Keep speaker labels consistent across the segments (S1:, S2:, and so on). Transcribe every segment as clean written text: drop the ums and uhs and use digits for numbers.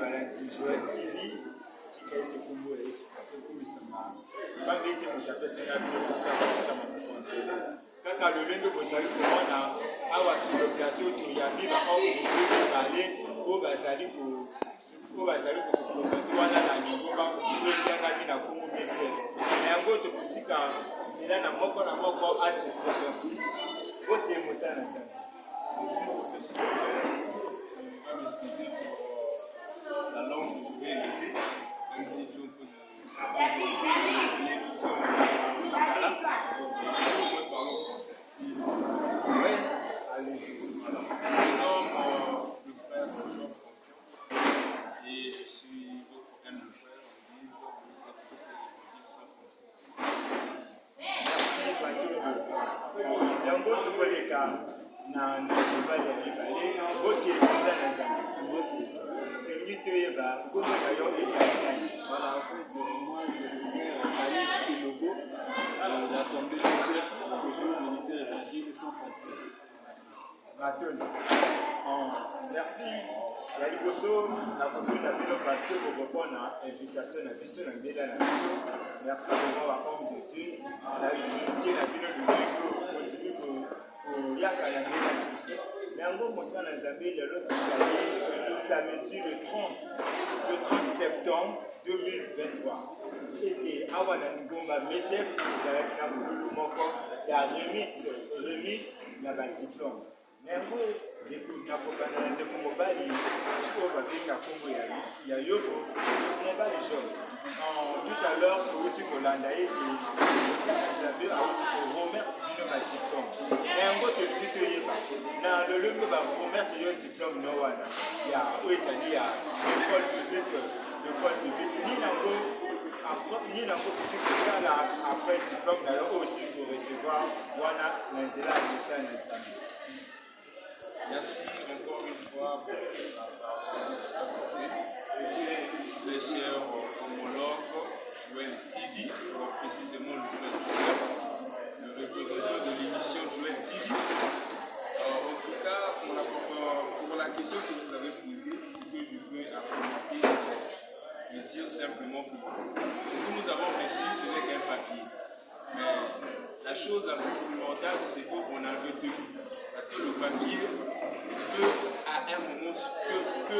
S1: balanti Joël TV tika ete kombo ya Yesu akokumisama banga ete moto apesaka bino kosakama mokonzi kaka lolenge bozali komona awa sur le plateau toyambi bahomme mibale oyo bazali kosoprésente wana na lingomba oyobiangami na kongo BSF na yango tokotika nzela na moko asi présenti ote mosala na nzambe.
S2: La langue que je vais laisser, même si tu es un peu de l'émission là, et je vais parler français. Oui, allez-y. Voilà. Je me nomme le frère Jean Campion et je suis votre humble frère en l'église de Saint-François.
S1: Yango tokoleka na mobali ya mibale bokelisa na nzambe tolingi toyeba nkombo na yo ezali.
S3: Voilà, en fait, moi c'est le frère Alice Kilogo de l'Assemblée BSF, toujours ministère évangile sans frontières.
S1: Matoni. Merci. Ya liboso na kokunda bino parce que bokopona invitation na biso na ndela na biso. Merci vraiment ba homme de Dieu. Na lingi na bino luleko continue koyaka ya ndela na biso. Yango mosala na Nzambe lelo tozali samedi le 30 septembre 2023. Ete awa na Lingomba BSF ezalaki na molulu moko ya remix na badiplome. Yango nakokana na ndeko mobali oyo babenga nkombo ya Yobo mobali Jean. Tout à l'heure touti kolanda ete mosala na Nzambe awuti koremettre bino badiplome. Yango tolingi toyeba na lolenge baremettre yo diplome no wana ya oyo ezali ya école publique ni nango kuti kosala après diplome na yo oyo aussi korecevoir wana na nzela ya mosala na Nzambe.
S2: Merci encore une fois pour la parole. Très cher homologue Joël TV, précisément le représentant de l'émission Joël TV. En tout cas, pour la question que vous avez posée, ce que je peux apporter, c'est de dire simplement que ce que nous avons reçu, ce n'est qu'un papier. Mais la chose la plus fondamentale, c'est ce qu'on a retenu. Parce que le papier peut, à un moment, le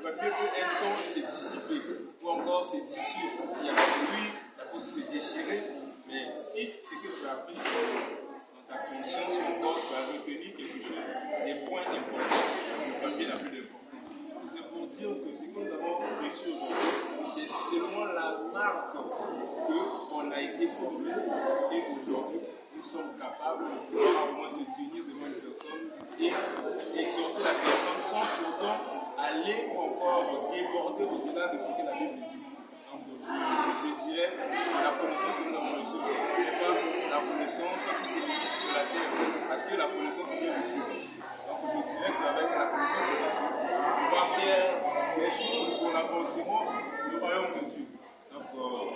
S2: papier peut un temps se dissiper, ou encore se dissoudre. S'il y a pas de lui, ça peut se déchirer. Mais si ce que tu as appris dans ta conscience, encore, tu as retenu quelque chose, des points importants, le papier n'a plus d'importance. C'est pour dire que ce que nous avons reçu aujourd'hui, c'est seulement la marque qu'on a été formé et aujourd'hui, nous sommes capables de pouvoir au moins se tenir devant une personne et exhorter la personne sans pourtant aller ou encore déborder au-delà de ce que la Bible dit. Donc je dirais la connaissance que nous avons reçue, ce n'est pas la connaissance qui se limite sur la terre, parce que la connaissance vient de Dieu. Donc je dirais qu'avec la connaissance de Dieu, on va faire des choses pour l'avancement du royaume de Dieu. Donc pour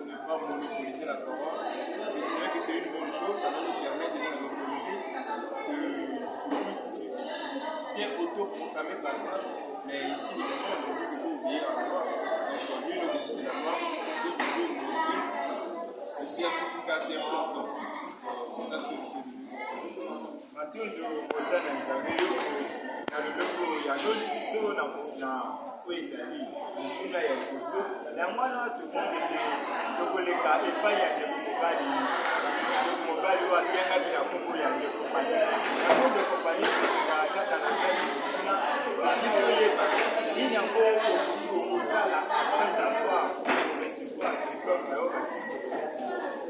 S2: ne pas monopoliser la parole, je dirais que c'est une bonne chose, ça va nous permettre de nous reconnecter que tu t'es auto-proclamé pasteur, mais ici, les gens ont dit qu'il faut oublier la loi. Donc, nul au-dessus de la loi, c'est toujours montrer le certificat, c'est important. C'est ça ce que je peux dire.
S1: Matondo kosala Nzambe na loloko ya loli biso na oyo ezali mokuna ya liboso na mwana tokokende tokoleka epai ya ndeko mobali oyo abengami na nkombo ya ndeko Pani. Yango ndeko Pani kozala kaka na ngai mosuna bandi koyeba nini yango okosala après avoir recevoir diplôme na yo basiko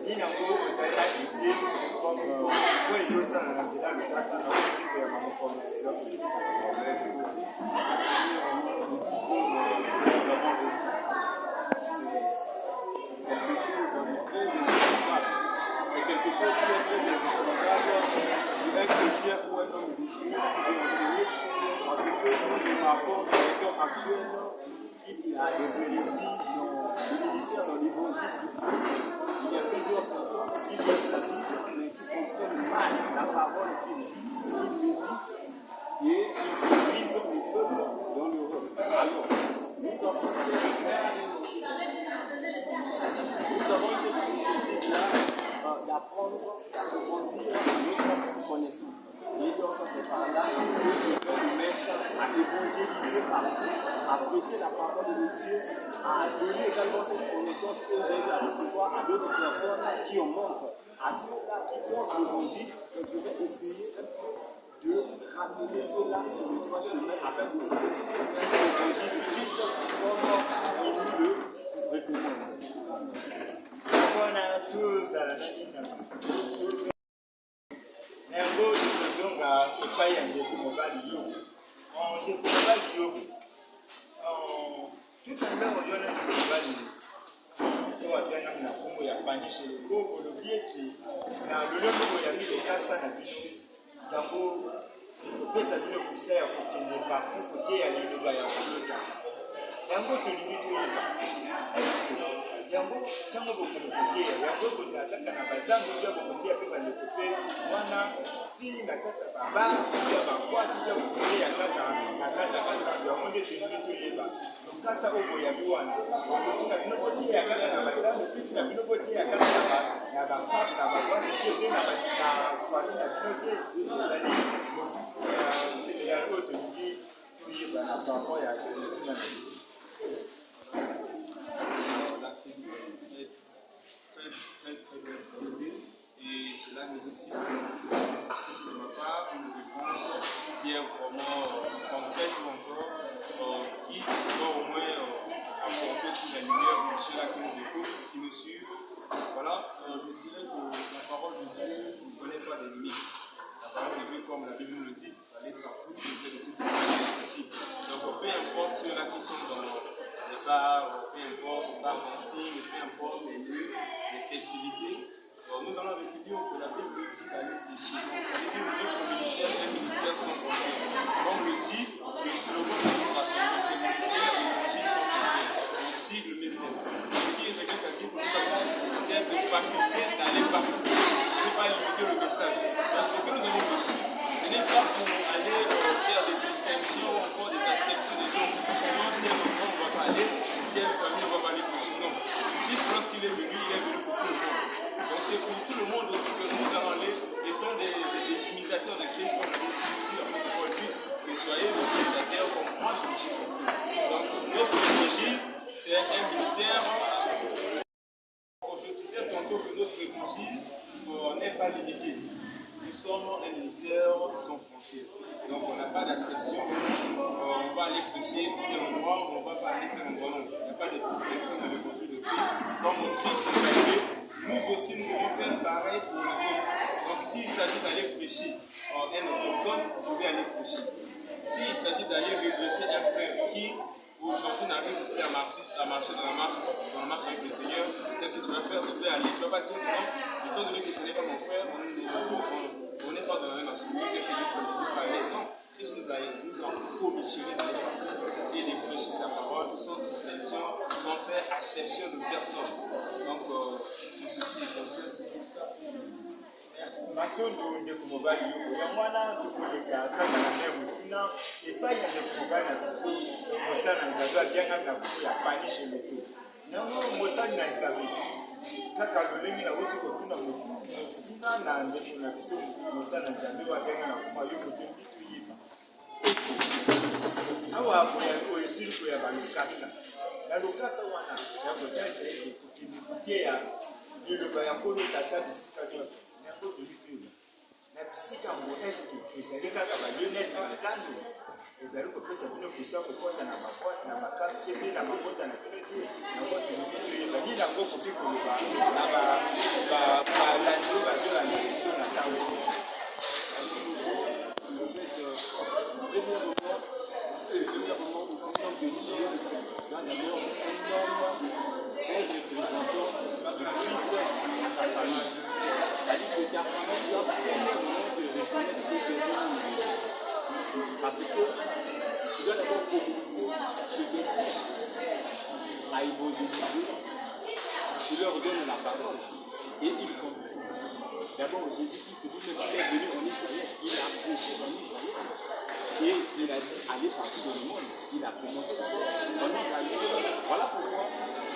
S1: nini yango ozali na idée comme oyo ezosala na nzela lokasa na osiko ya bamokolo
S3: Merci beaucoup. Nous avons reçu. C'est quelque chose de très indispensable. C'est quelque chose qui est très indispensable. Je vais te dire où est notre métier de enseigner. Parce que nous remarquons dans les temps actuels qu'il y a des hérésies dans le ministère, dans l'évangile du Christ. Il y a plusieurs personnes qui lisent la Bible, mais qui comprennent mal la parole qu'il dit, ce qu'il dit. Et ils brisent les feux Alors, nous avons cette initiative-là d'apprendre, d'approfondir notre connaissance. Et donc, c'est par là que je vais nous mettre à évangéliser partout, à prêcher la parole de Dieu, à donner également cette connaissance que vous allez recevoir à d'autres personnes qui en manquent, à ceux-là qui portent l'évangile. Donc, je vais essayer de ramener cela sur le droit chemin afin de prêcher l'évangile de Christ comme il nous le recommande.
S1: Bwana tuzala na jina yango tozonga epai ya ndeko mobali yo ndeko mobali yo tutandako yona ndeko mobali yo wapyana na kombo ya panishe lokoko lobi ete na lolenge boyambi lokasa na bino yango kopesa bino komisa ya kokende partout koteya liloba ya kolota yango tolingi toyeba yango ntango bokomokoteya yango kozalaka na bazambo ya bokoteya mpe bandeko mpe wana tini na kati ya baba ya bakwati ya bokoteya kaka na kati ya basambo yango nde tolingi toyeba lokasa oyo boyabi wana okotina bino boteya kaka na bazambo sisi na bino boteya kaka na bakwati na bakwati te mpe na fami na bino te ezali yango oyo tolingi toyeba na paraport ya kuna na biso.
S2: Très bien posée et cela nécessite de ma part une réponse qui est vraiment complète ou encore qui doit au moins apporter sur la lumière pour ceux-là qui nous écoutent, qui nous suivent. Voilà, je dirais que la parole de Dieu ne connaît pas des limites. La parole de Dieu, comme la Bible nous le dit, aller partout, et faire de toutes les disciples. Donc peu importe ceux-là qui sont dans les bars, peu importe les bars dancing, peu importe les lieux, les festivités, nous allons étudier que la Bible nous dit d'aller prêcher. Ça veut dire que notre ministère est un ministère sans frontières. Comme le dit le slogan de notre assemblée, c'est ministère et l'évangile sans frontières. On cible mes ailes. Ce qui est revenu à dire pour nous avons cette faculté d'aller partout. On ne peut pas limiter le message. Parce que ce que nous avons reçu, ce n'est pas pour aller faire des distinctions ou encore des acceptions des gens. Comment tel enfant on va pas aller, telle famille on va pas aller prêcher. Non. Christ, lorsqu'il est venu pour tout le monde. Donc c'est pour tout le monde aussi que nous allons aller, étant des imitateurs de Christ, comme l'a dit l'apôtre Paul dit, que soyez des imitateurs comme moi je me suis compris. Donc notre évangile, c'est un ministère. Je disais tantôt que notre évangile n'est pas limité. Nous sommes un ministère sans frontières. Donc on n'a pas d'acception. On va aller prêcher tel endroit, on ne va pas aller tel endroit. Non. Il n'y a pas de distinction dans l'évangile de Christ. Comme Christ nous a fait, nous aussi nous devons faire pareil pour les autres. Donc s'il s'agit d'aller prêcher en un autochtone, vous pouvez aller prêcher. S'il s'agit d'aller redresser un frère qui aujourd'hui n'arrive plus à marcher dans la marche avec le Seigneur, qu'est-ce que tu vas faire? Tu vas aller. Tu ne vas pas dire non, étant donné que ce n'est pas mon frère, on n'est pas dans la même assemblée, qu'est-ce que je peux aller? Non, Christ nous a commissionné et de prêcher sa parole sans distinction, sans faire acception de personne. Donc, pour ce qui est concerne, c'est tout ça.
S1: Matondo ndeko mobali yo ya mwana tokoleka kaka na meme kuna epai ya ndeko mobali na biso mosala na nzambe abianga na biso ya panishe moto yango mosali na nzambe kaka lolenge na wuti kotuna motuna na ndeko na biso mosala na nzambe abianga na kuma yo kotembi toyeba awa oyo esili koyaba lokasa na lokasa wana ya kotasa ete kokende koteya liloba ya nkolo tata bisika nyonso na bisika yango eske ezali kaka balionete na zando ezali kopesa bino kosa kokota na bakwate na bakarte mpe na makota na bino te yango toyeba nini yango koki koloba na balandi oyo bazolanda biso na ntango
S3: Parce que tu dois d'abord communiquer, je décide à évangéliser, tu leur donnes la parole et ils comprennent. D'abord, Jésus-Christ, c'est vous-même qui est venu en Israël, il a prêché en Israël. Et il a dit allez partout dans le monde. Il a commencé par commence à aller. Voilà pourquoi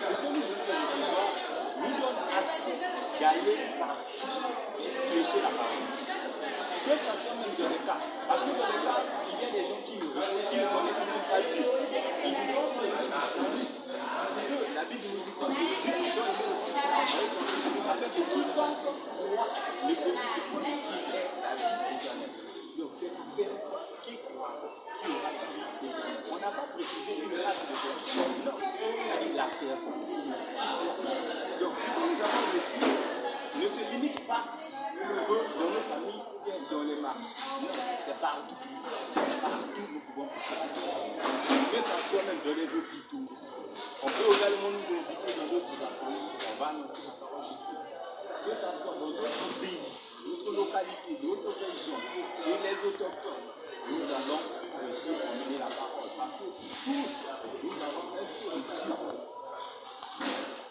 S3: ce que nous voulons faire ce soir nous donne accès d'aller partout prêcher la parole. Que ça soit même dans les cas. Parce que dans les cas, il y a des gens qui ne connaissent même pas Dieu. Ils nous ont besoin du salut. Parce que la Bible nous dit que Dieu nous donne le envoyer son Fils. Ça fait que quiconque croit le premier secours, il est la vie éternelle. Donc c'est la personne qui croit qui aura la vie éternelle. On n'a pas précisé une race de personnes. Non, c'est la personne ici. Donc ce que nous avons reçu ne se limite pas dans nos familles ou bien dans les marches. Non, c'est partout. Partout nous pouvons que ça soit même dans les hôpitaux. On peut également nous inviter dans d'autres assemblées. On va annoncer la parole de Christ. Que ça soit dans d'autres pays, d'autres localités, d'autres régions, et les autochtones, nous allons prêcher et mener la parole. Parce que tous, nous avons un seul Dieu.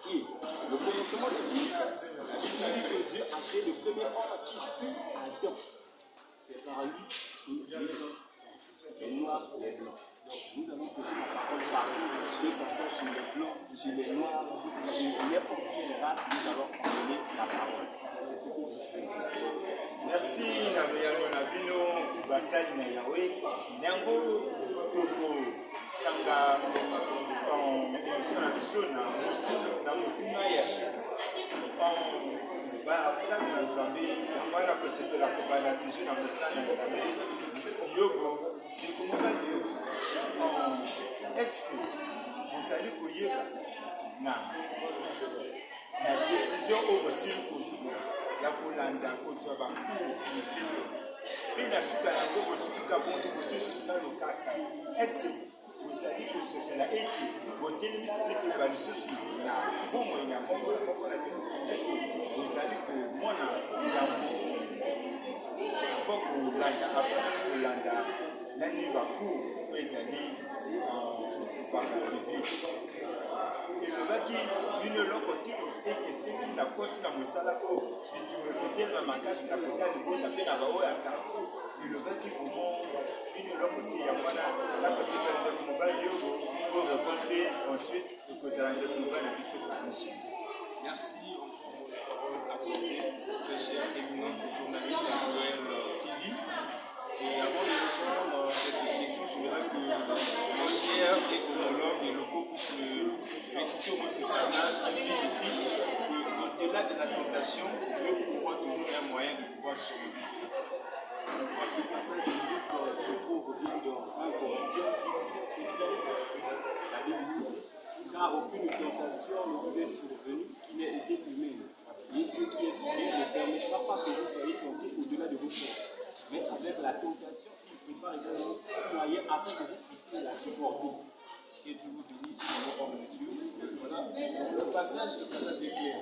S3: Et le commencement de tous, la Bible dit que Dieu a créé le premier homme qui fut Adam. C'est par lui que nous sommes les noirs et les blancs. Donc nous allons prêcher la parole partout, que ça soit chez les blancs, chez les noirs, chez n'importe quelle race, nous allons donner la parole. C'est ce que je fais.
S1: Merci na boyano na bino basali na Yahweh nango toko tanga émission na biso na mokuna ya sika basali na Nzambe bana kosepela kobala toujours na mosala na Nzambe yogo likomona yogo est-ce que bozali koyeba na décision oyo bosili kozwa ya kolanda kozwa bakuru biblique mpe na suka yango bosukika bonto botosusu na lokasa estce bozali kososela ete botelemisi ete balisusu na bomoi ya moko na bino bozali komona yango avo kolanda nani bakuru oyo ezali bakuru biblique elobaki bino eloko te ete soki nakoti na mosala oyo bitumbe kotelema makasi na kota libota mpe na baoyo ya karti elobaki bomo bino eloko te ya wana nakosepela ndeko mobali oyo po répondre mpe ensuite ekozala ndeko mobali na biso komishi.
S2: Merci pour la parole très cher éminente journaliste Joël TV. Et avant de répondre à cette question, je voudrais que nos chers et homologues et locaux puissent réciter au moins ce passage qui dit ici qu'au-delà de la tentation, Dieu pourvoit toujours un moyen de pouvoir survivre.
S3: Ce passage se trouve bien dans 1 Corinthiens 10, verset 13. La Bible nous dit car aucune tentation ne vous est survenue qui n'ait été humaine. Et Dieu qui est fidèle ne permettra pas que vous soyez tentés au-delà de vos forces. Mais avec la tentation, il prépare également un moyen afin que vous puissiez la supporter. Que Dieu vous bénisse, mon homme de Dieu.
S2: Voilà. Le passage est clair.